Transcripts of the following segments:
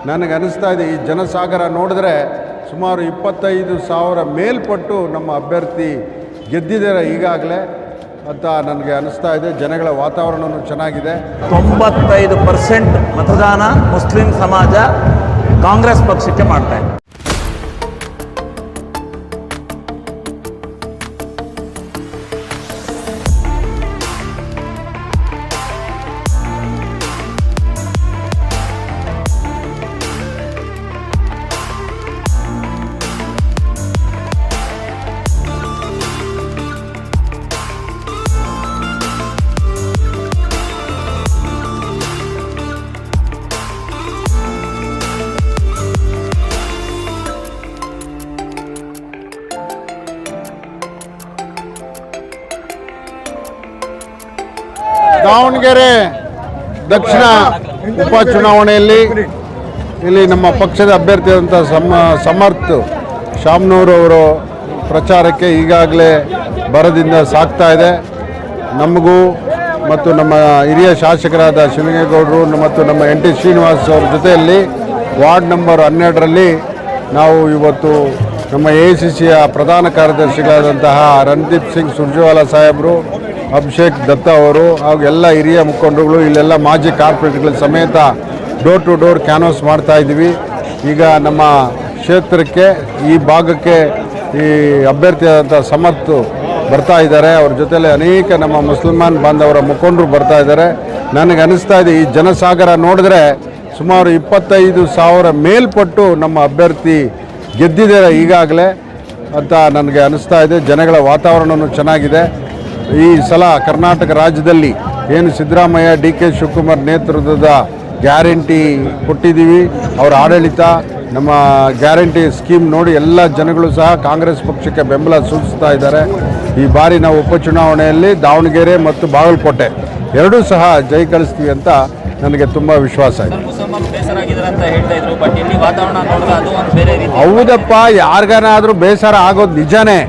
ನನಗೆ ಅನಿಸ್ತಾ ಇದೆ ಈ ಜನಸಾಗರ ನೋಡಿದ್ರೆ ಸುಮಾರು 25,000 ಮೇಲ್ಪಟ್ಟು ನಮ್ಮ ಅಭ್ಯರ್ಥಿ ಗೆದ್ದಿದ್ದಾರೆ ಈಗಾಗಲೇ ಅಂತ ನನಗೆ ಅನಿಸ್ತಾ ಇದೆ. ಜನಗಳ ವಾತಾವರಣವೂ ಚೆನ್ನಾಗಿದೆ. 95% ಮತದಾನ ಮುಸ್ಲಿಂ ಸಮಾಜ ಕಾಂಗ್ರೆಸ್ ಪಕ್ಷಕ್ಕೆ ಮಾಡ್ತಾ ಇದೆ. ದಾವಣಗೆರೆ ದಕ್ಷಿಣ ಉಪಚುನಾವಣೆಯಲ್ಲಿ ಇಲ್ಲಿ ನಮ್ಮ ಪಕ್ಷದ ಅಭ್ಯರ್ಥಿಯಾದಂಥ ಸಮರ್ಥ ಶಾಮನೂರು ಅವರು ಪ್ರಚಾರಕ್ಕೆ ಈಗಾಗಲೇ ಭರದಿಂದ ಸಾಗ್ತಾ ಇದೆ. ನಮಗೂ ಮತ್ತು ನಮ್ಮ ಹಿರಿಯ ಶಾಸಕರಾದ ಶಿವಲಿಂಗೇಗೌಡರು ಮತ್ತು ನಮ್ಮ NT ಶ್ರೀನಿವಾಸ್ ಅವರ ಜೊತೆಯಲ್ಲಿ ವಾರ್ಡ್ ನಂಬರ್ 12ರಲ್ಲಿ ನಾವು ಇವತ್ತು ನಮ್ಮ AICCಯ ಪ್ರಧಾನ ಕಾರ್ಯದರ್ಶಿಗಳಾದಂತಹ ರಣದೀಪ್ ಸಿಂಗ್ ಸುರ್ಜೇವಾಲಾ ಸಾಹೇಬರು, ಅಭಿಷೇಕ್ ದತ್ತ ಅವರು ಹಾಗೂ ಎಲ್ಲ ಹಿರಿಯ ಮುಖಂಡರುಗಳು, ಇಲ್ಲೆಲ್ಲ ಮಾಜಿ ಕಾರ್ಪೊರೇಟ್ಗಳ ಸಮೇತ ಡೋರ್ ಟು ಡೋರ್ ಕ್ಯಾನ್ವಾಸ್ ಮಾಡ್ತಾ ಇದ್ದೀವಿ. ಈಗ ನಮ್ಮ ಕ್ಷೇತ್ರಕ್ಕೆ ಈ ಭಾಗಕ್ಕೆ ಈ ಅಭ್ಯರ್ಥಿಯಾದಂಥ ಸಮರ್ಥ ಬರ್ತಾ ಇದ್ದಾರೆ. ಅವ್ರ ಜೊತೆಲಿ ಅನೇಕ ನಮ್ಮ ಮುಸಲ್ಮಾನ್ ಬಾಂಧವರ ಮುಖಂಡರು ಬರ್ತಾ ಇದ್ದಾರೆ. ನನಗೆ ಅನಿಸ್ತಾ ಇದೆ ಈ ಜನಸಾಗರ ನೋಡಿದ್ರೆ ಸುಮಾರು 25,000 ಮೇಲ್ಪಟ್ಟು ನಮ್ಮ ಅಭ್ಯರ್ಥಿ ಗೆದ್ದಿದ್ದಾರೆ ಈಗಾಗಲೇ ಅಂತ ನನಗೆ ಅನಿಸ್ತಾ ಇದೆ. ಜನಗಳ ವಾತಾವರಣವೂ ಚೆನ್ನಾಗಿದೆ. ಈ ಸಲ ಕರ್ನಾಟಕ ರಾಜ್ಯದಲ್ಲಿ ಏನು ಸಿದ್ದರಾಮಯ್ಯ DK ಶಿವಕುಮಾರ್ ನೇತೃತ್ವದ ಗ್ಯಾರಂಟಿ ಕೊಟ್ಟಿದ್ದೀವಿ, ಅವರ ಆಡಳಿತ, ನಮ್ಮ ಗ್ಯಾರಂಟಿ ಸ್ಕೀಮ್ ನೋಡಿ ಎಲ್ಲ ಜನಗಳು ಸಹ ಕಾಂಗ್ರೆಸ್ ಪಕ್ಷಕ್ಕೆ ಬೆಂಬಲ ಸೂಚಿಸ್ತಾ ಇದ್ದಾರೆ. ಈ ಬಾರಿ ನಾವು ಉಪಚುನಾವಣೆಯಲ್ಲಿ ದಾವಣಗೆರೆ ಮತ್ತು ಬಾಗಲಕೋಟೆ ಎರಡೂ ಸಹ ಜೈ ಕಳಿಸ್ತೀವಿ ಅಂತ ನನಗೆ ತುಂಬ ವಿಶ್ವಾಸ ಇದೆ. ಹೌದಪ್ಪ, ಯಾರಿಗಾನಾದರೂ ಬೇಸರ ಆಗೋದು ನಿಜನೇ.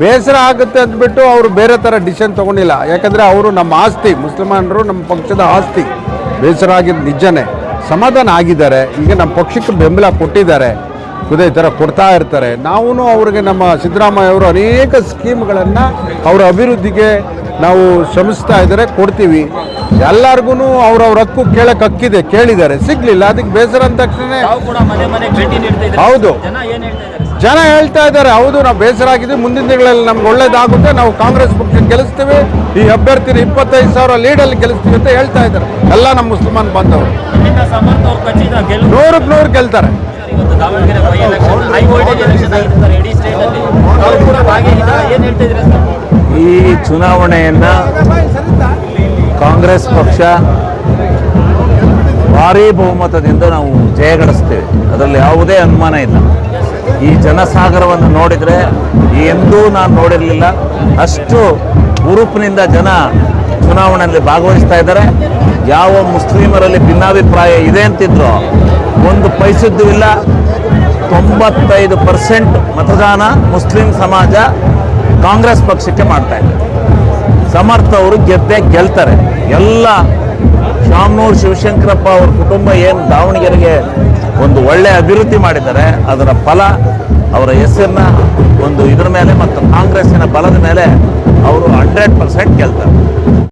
ಬೇಸರ ಆಗುತ್ತೆ ಅಂದ್ಬಿಟ್ಟು ಅವರು ಬೇರೆ ಥರ ಡಿಸಿಷನ್ ತೊಗೊಂಡಿಲ್ಲ. ಯಾಕಂದರೆ ಅವರು ನಮ್ಮ ಆಸ್ತಿ, ಮುಸಲ್ಮಾನರು ನಮ್ಮ ಪಕ್ಷದ ಆಸ್ತಿ. ಬೇಸರ ಆಗಿದ್ದು ನಿಜನೇ, ಸಮಾಧಾನ ಆಗಿದ್ದಾರೆ. ಈಗ ನಮ್ಮ ಪಕ್ಷಕ್ಕೆ ಬೆಂಬಲ ಕೊಟ್ಟಿದ್ದಾರೆ, ಇದೇ ಥರ ಕೊಡ್ತಾ ಇರ್ತಾರೆ. ನಾವು ಅವ್ರಿಗೆ ನಮ್ಮ ಸಿದ್ದರಾಮಯ್ಯ ಅವರು ಅನೇಕ ಸ್ಕೀಮ್ಗಳನ್ನು ಅವರ ಅಭಿವೃದ್ಧಿಗೆ ನಾವು ಶ್ರಮಿಸ್ತಾ ಇದ್ದಾರೆ, ಕೊಡ್ತೀವಿ. ಎಲ್ಲರಿಗೂ ಅವ್ರವ್ರ ಹಕ್ಕು ಕೇಳಕ್ಕೆ ಹಕ್ಕಿದೆ, ಕೇಳಿದ್ದಾರೆ, ಸಿಗಲಿಲ್ಲ. ಅದಕ್ಕೆ ಬೇಸರ ಅಂದ ತಕ್ಷಣ ಹೌದು ಜನ ಹೇಳ್ತಾ ಇದ್ದಾರೆ, ಹೌದು ನಾವು ಬೇಸರ ಆಗಿದ್ದೀವಿ, ಮುಂದಿನ ದಿನಗಳಲ್ಲಿ ನಮ್ಗೆ ಒಳ್ಳೇದಾಗುತ್ತೆ, ನಾವು ಕಾಂಗ್ರೆಸ್ ಪಕ್ಷ ಗೆಲ್ಲಿಸ್ತೀವಿ, ಈ ಅಭ್ಯರ್ಥಿನ 25,000 ಲೀಡಲ್ಲಿ ಗೆಲ್ಲಿಸ್ತೀವಿ ಅಂತ ಹೇಳ್ತಾ ಇದ್ದಾರೆ ಎಲ್ಲ ನಮ್ಮ ಮುಸಲ್ಮಾನ್ ಬಾಂಧವರು. 100% ಗೆಲ್ತಾರೆ. ಈ ಚುನಾವಣೆಯನ್ನು ಕಾಂಗ್ರೆಸ್ ಪಕ್ಷ ಭಾರೀ ಬಹುಮತದಿಂದ ನಾವು ಜಯಗಳಿಸ್ತೇವೆ, ಅದರಲ್ಲಿ ಯಾವುದೇ ಅನುಮಾನ ಇಲ್ಲ. ಈ ಜನಸಾಗರವನ್ನು ನೋಡಿದರೆ ಎಂದೂ ನಾನು ನೋಡಿರಲಿಲ್ಲ. ಅಷ್ಟು ಹುರುಪಿನಿಂದ ಜನ ಚುನಾವಣೆಯಲ್ಲಿ ಭಾಗವಹಿಸ್ತಾ ಇದ್ದಾರೆ. ಯಾವ ಮುಸ್ಲಿಮರಲ್ಲಿ ಭಿನ್ನಾಭಿಪ್ರಾಯ ಇದೆ ಅಂತಿದ್ರು ಒಂದು ಪೈಸದ್ದು ಇಲ್ಲ. 95% ಮತದಾನ ಮುಸ್ಲಿಂ ಸಮಾಜ ಕಾಂಗ್ರೆಸ್ ಪಕ್ಷಕ್ಕೆ ಮಾಡ್ತಾ ಇದೆ. ಸಮರ್ಥ ಅವರು ಗೆಲ್ತಾರೆ. ಎಲ್ಲ ಶಾಮನೂರು ಶಿವಶಂಕರಪ್ಪ ಅವ್ರ ಕುಟುಂಬ ಏನು ದಾವಣಗೆರೆಗೆ ಒಂದು ಒಳ್ಳೆಯ ಅಭಿವೃದ್ಧಿ ಮಾಡಿದ್ದಾರೆ, ಅದರ ಫಲ ಅವರ ಹೆಸರನ್ನ ಒಂದು ಇದರ ಮೇಲೆ ಮತ್ತು ಕಾಂಗ್ರೆಸ್ಸಿನ ಬಲದ ಮೇಲೆ ಅವರು 100% ಗೆಲ್ತಾರೆ.